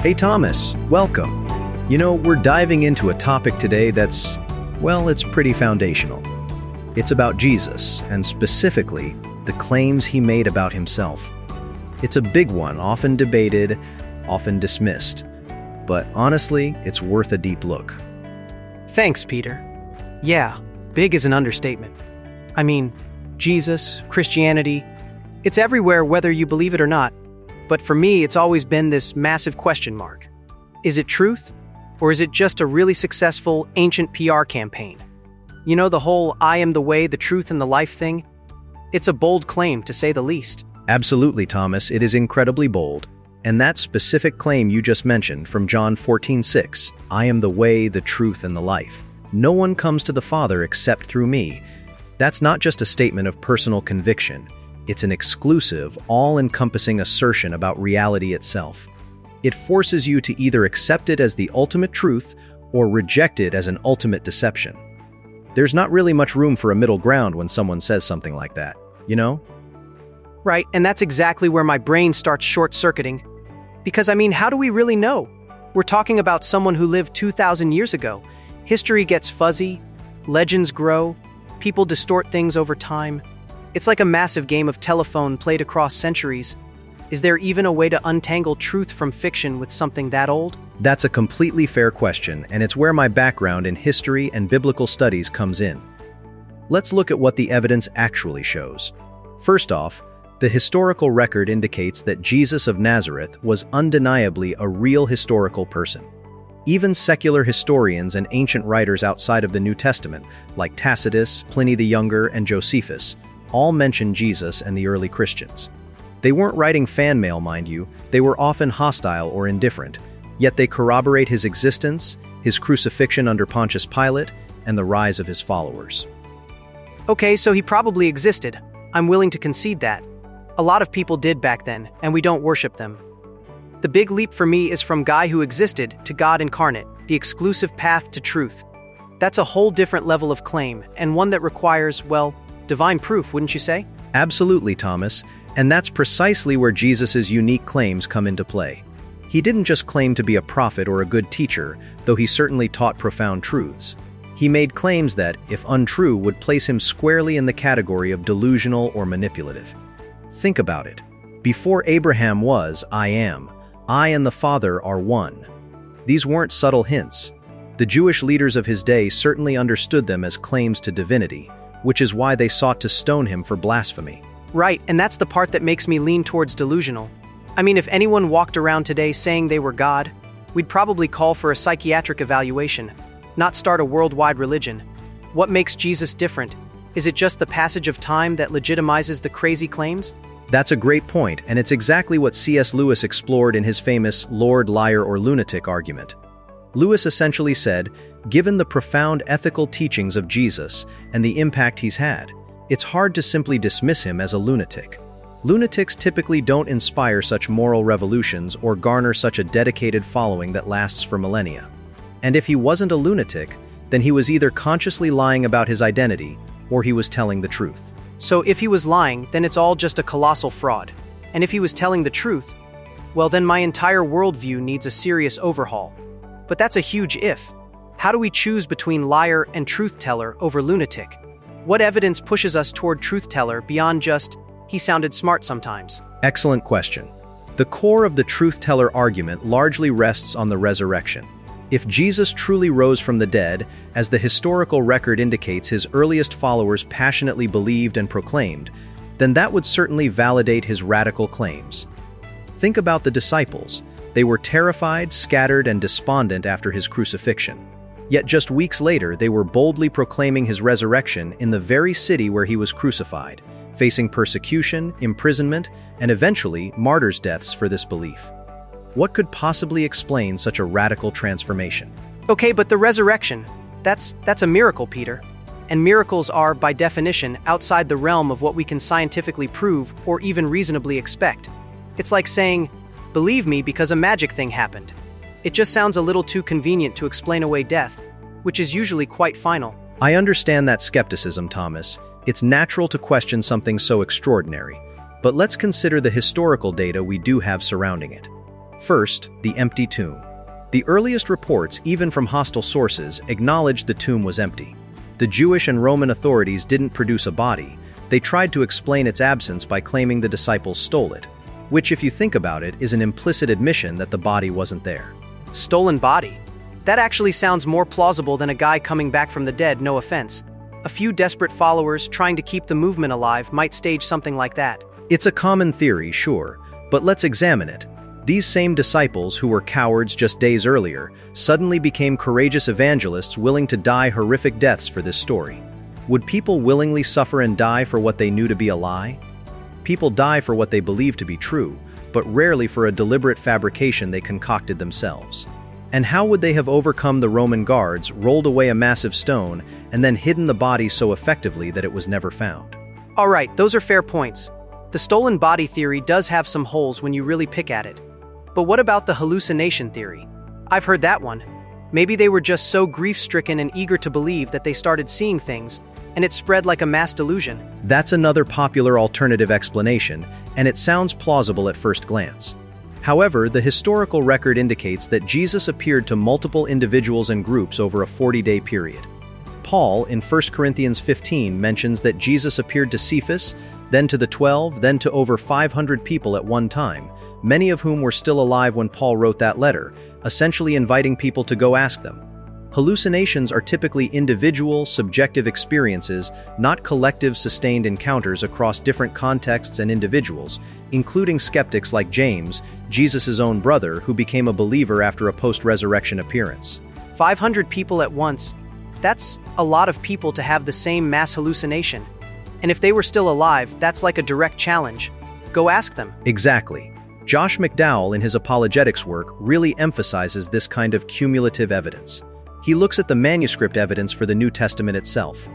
Hey Thomas, welcome. We're diving into a topic today that's, it's pretty foundational. It's about Jesus, and specifically, the claims he made about himself. It's a big one, often debated, often dismissed. But honestly, it's worth a deep look. Thanks, Peter. Yeah, big is an understatement. I mean, Jesus, Christianity, it's everywhere whether you believe it or not. But for me, it's always been this massive question mark. Is it truth? Or is it just a really successful, ancient PR campaign? The whole I am the way, the truth, and the life thing? It's a bold claim, to say the least. Absolutely, Thomas, it is incredibly bold. And that specific claim you just mentioned from John 14:6, I am the way, the truth, and the life. No one comes to the Father except through me. That's not just a statement of personal conviction. It's an exclusive, all-encompassing assertion about reality itself. It forces you to either accept it as the ultimate truth or reject it as an ultimate deception. There's not really much room for a middle ground when someone says something like that, Right, and that's exactly where my brain starts short-circuiting. Because how do we really know? We're talking about someone who lived 2,000 years ago. History gets fuzzy, legends grow, people distort things over time. It's like a massive game of telephone played across centuries. Is there even a way to untangle truth from fiction with something that old? That's a completely fair question, and it's where my background in history and biblical studies comes in. Let's look at what the evidence actually shows. First off, the historical record indicates that Jesus of Nazareth was undeniably a real historical person. Even secular historians and ancient writers outside of the New Testament, like Tacitus, Pliny the Younger, and Josephus, all mention Jesus and the early Christians. They weren't writing fan mail, mind you. They were often hostile or indifferent, yet they corroborate his existence, his crucifixion under Pontius Pilate, and the rise of his followers. Okay, so he probably existed. I'm willing to concede that. A lot of people did back then, and we don't worship them. The big leap for me is from guy who existed to God incarnate, the exclusive path to truth. That's a whole different level of claim, and one that requires, divine proof, wouldn't you say? Absolutely, Thomas, and that's precisely where Jesus' unique claims come into play. He didn't just claim to be a prophet or a good teacher, though he certainly taught profound truths. He made claims that, if untrue, would place him squarely in the category of delusional or manipulative. Think about it. Before Abraham was, I am. I and the Father are one. These weren't subtle hints. The Jewish leaders of his day certainly understood them as claims to divinity, which is why they sought to stone him for blasphemy. Right, and that's the part that makes me lean towards delusional. If anyone walked around today saying they were God, we'd probably call for a psychiatric evaluation, not start a worldwide religion. What makes Jesus different? Is it just the passage of time that legitimizes the crazy claims? That's a great point, and it's exactly what C.S. Lewis explored in his famous Lord, Liar, or Lunatic argument. Lewis essentially said, given the profound ethical teachings of Jesus and the impact he's had, it's hard to simply dismiss him as a lunatic. Lunatics typically don't inspire such moral revolutions or garner such a dedicated following that lasts for millennia. And if he wasn't a lunatic, then he was either consciously lying about his identity or he was telling the truth. So if he was lying, then it's all just a colossal fraud. And if he was telling the truth, then my entire worldview needs a serious overhaul. But that's a huge if. How do we choose between liar and truth-teller over lunatic? What evidence pushes us toward truth-teller beyond just, he sounded smart sometimes? Excellent question. The core of the truth-teller argument largely rests on the resurrection. If Jesus truly rose from the dead, as the historical record indicates his earliest followers passionately believed and proclaimed, then that would certainly validate his radical claims. Think about the disciples. They were terrified, scattered, and despondent after his crucifixion. Yet just weeks later, they were boldly proclaiming his resurrection in the very city where he was crucified, facing persecution, imprisonment, and eventually martyrs' deaths for this belief. What could possibly explain such a radical transformation? Okay, but the resurrection, that's a miracle, Peter. And miracles are, by definition, outside the realm of what we can scientifically prove or even reasonably expect. It's like saying, believe me because a magic thing happened. It just sounds a little too convenient to explain away death, which is usually quite final. I understand that skepticism, Thomas. It's natural to question something so extraordinary. But let's consider the historical data we do have surrounding it. First, the empty tomb. The earliest reports, even from hostile sources, acknowledged the tomb was empty. The Jewish and Roman authorities didn't produce a body. They tried to explain its absence by claiming the disciples stole it, which, if you think about it, is an implicit admission that the body wasn't there. Stolen body? That actually sounds more plausible than a guy coming back from the dead, no offense. A few desperate followers trying to keep the movement alive might stage something like that. It's a common theory, sure, but let's examine it. These same disciples, who were cowards just days earlier, suddenly became courageous evangelists willing to die horrific deaths for this story. Would people willingly suffer and die for what they knew to be a lie? People die for what they believe to be true, but rarely for a deliberate fabrication they concocted themselves. And how would they have overcome the Roman guards, rolled away a massive stone, and then hidden the body so effectively that it was never found? All right, those are fair points. The stolen body theory does have some holes when you really pick at it. But what about the hallucination theory? I've heard that one. Maybe they were just so grief-stricken and eager to believe that they started seeing things, and it spread like a mass delusion. That's another popular alternative explanation, and it sounds plausible at first glance. However, the historical record indicates that Jesus appeared to multiple individuals and groups over a 40-day period. Paul, in 1 Corinthians 15, mentions that Jesus appeared to Cephas, then to the 12, then to over 500 people at one time, many of whom were still alive when Paul wrote that letter, essentially inviting people to go ask them. Hallucinations are typically individual, subjective experiences, not collective, sustained encounters across different contexts and individuals, including skeptics like James, Jesus' own brother, who became a believer after a post-resurrection appearance. 500 people at once. That's a lot of people to have the same mass hallucination. And if they were still alive, that's like a direct challenge. Go ask them. Exactly. Josh McDowell, in his apologetics work, really emphasizes this kind of cumulative evidence. He looks at the manuscript evidence for the New Testament itself.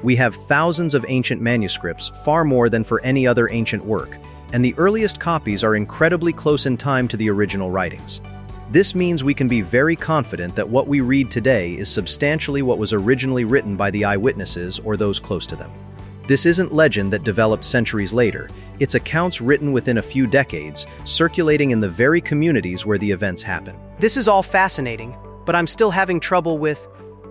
We have thousands of ancient manuscripts, far more than for any other ancient work, and the earliest copies are incredibly close in time to the original writings. This means we can be very confident that what we read today is substantially what was originally written by the eyewitnesses or those close to them. This isn't legend that developed centuries later. It's accounts written within a few decades, circulating in the very communities where the events happen. This is all fascinating, but I'm still having trouble with,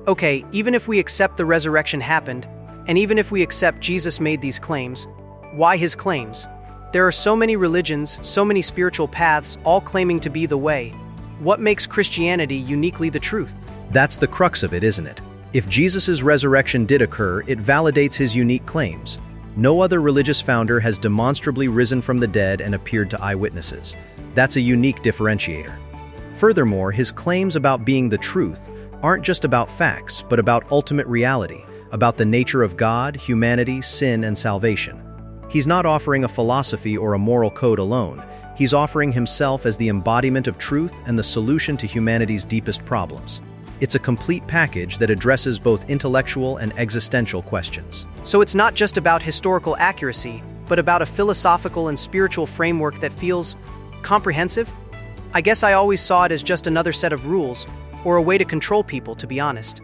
okay, even if we accept the resurrection happened, and even if we accept Jesus made these claims, why his claims? There are so many religions, so many spiritual paths, all claiming to be the way. What makes Christianity uniquely the truth? That's the crux of it, isn't it? If Jesus' resurrection did occur, it validates his unique claims. No other religious founder has demonstrably risen from the dead and appeared to eyewitnesses. That's a unique differentiator. Furthermore, his claims about being the truth aren't just about facts, but about ultimate reality, about the nature of God, humanity, sin, and salvation. He's not offering a philosophy or a moral code alone. He's offering himself as the embodiment of truth and the solution to humanity's deepest problems. It's a complete package that addresses both intellectual and existential questions. So it's not just about historical accuracy, but about a philosophical and spiritual framework that feels comprehensive? I guess I always saw it as just another set of rules, or a way to control people, to be honest.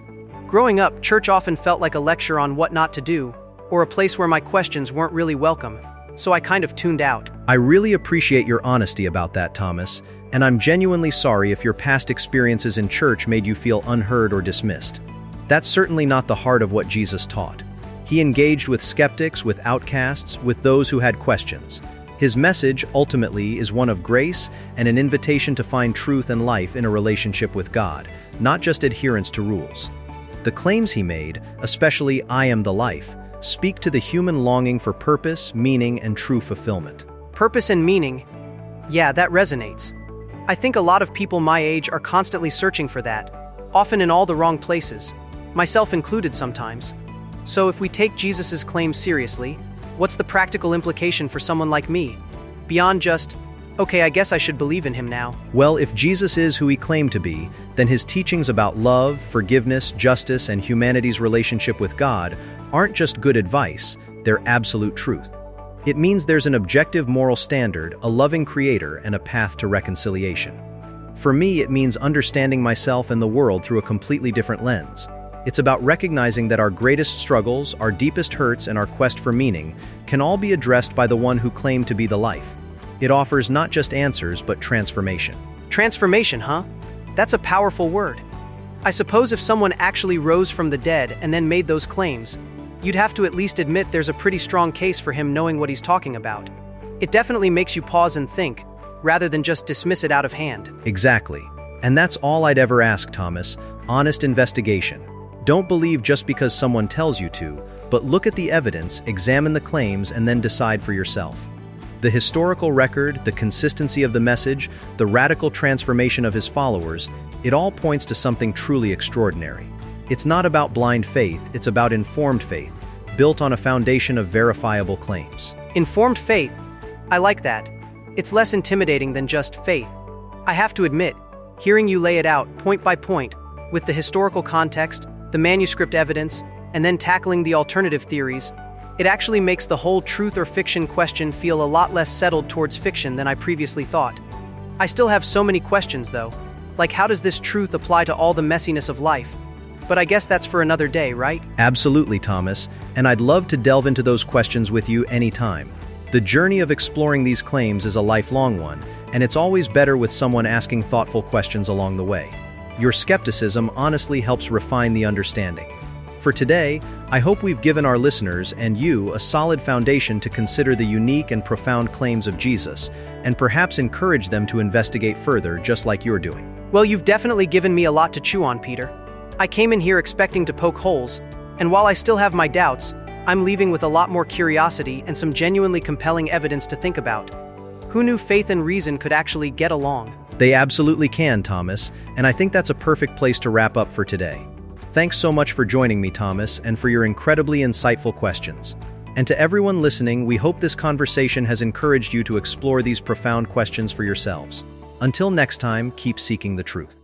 Growing up, church often felt like a lecture on what not to do, or a place where my questions weren't really welcome, so I kind of tuned out. I really appreciate your honesty about that, Thomas, and I'm genuinely sorry if your past experiences in church made you feel unheard or dismissed. That's certainly not the heart of what Jesus taught. He engaged with skeptics, with outcasts, with those who had questions. His message, ultimately, is one of grace and an invitation to find truth and life in a relationship with God, not just adherence to rules. The claims he made, especially "I am the life," speak to the human longing for purpose, meaning, and true fulfillment. Purpose and meaning? Yeah, that resonates. I think a lot of people my age are constantly searching for that, often in all the wrong places, myself included sometimes. So if we take Jesus' claims seriously, what's the practical implication for someone like me? Beyond just, okay, I guess I should believe in him now. Well, if Jesus is who he claimed to be, then his teachings about love, forgiveness, justice, and humanity's relationship with God aren't just good advice, they're absolute truth. It means there's an objective moral standard, a loving creator, and a path to reconciliation. For me, it means understanding myself and the world through a completely different lens. It's about recognizing that our greatest struggles, our deepest hurts, and our quest for meaning can all be addressed by the one who claimed to be the life. It offers not just answers, but transformation. Transformation, huh? That's a powerful word. I suppose if someone actually rose from the dead and then made those claims, you'd have to at least admit there's a pretty strong case for him knowing what he's talking about. It definitely makes you pause and think, rather than just dismiss it out of hand. Exactly. And that's all I'd ever ask, Thomas. Honest investigation. Don't believe just because someone tells you to, but look at the evidence, examine the claims, and then decide for yourself. The historical record, the consistency of the message, the radical transformation of his followers, it all points to something truly extraordinary. It's not about blind faith, it's about informed faith, built on a foundation of verifiable claims. Informed faith. I like that. It's less intimidating than just faith. I have to admit, hearing you lay it out point by point, with the historical context, the manuscript evidence, and then tackling the alternative theories, it actually makes the whole truth or fiction question feel a lot less settled towards fiction than I previously thought. I still have so many questions though, like how does this truth apply to all the messiness of life? But I guess that's for another day, right? Absolutely, Thomas, and I'd love to delve into those questions with you anytime. The journey of exploring these claims is a lifelong one, and it's always better with someone asking thoughtful questions along the way. Your skepticism honestly helps refine the understanding. For today, I hope we've given our listeners and you a solid foundation to consider the unique and profound claims of Jesus, and perhaps encourage them to investigate further just like you're doing. Well, you've definitely given me a lot to chew on, Peter. I came in here expecting to poke holes, and while I still have my doubts, I'm leaving with a lot more curiosity and some genuinely compelling evidence to think about. Who knew faith and reason could actually get along? They absolutely can, Thomas, and I think that's a perfect place to wrap up for today. Thanks so much for joining me, Thomas, and for your incredibly insightful questions. And to everyone listening, we hope this conversation has encouraged you to explore these profound questions for yourselves. Until next time, keep seeking the truth.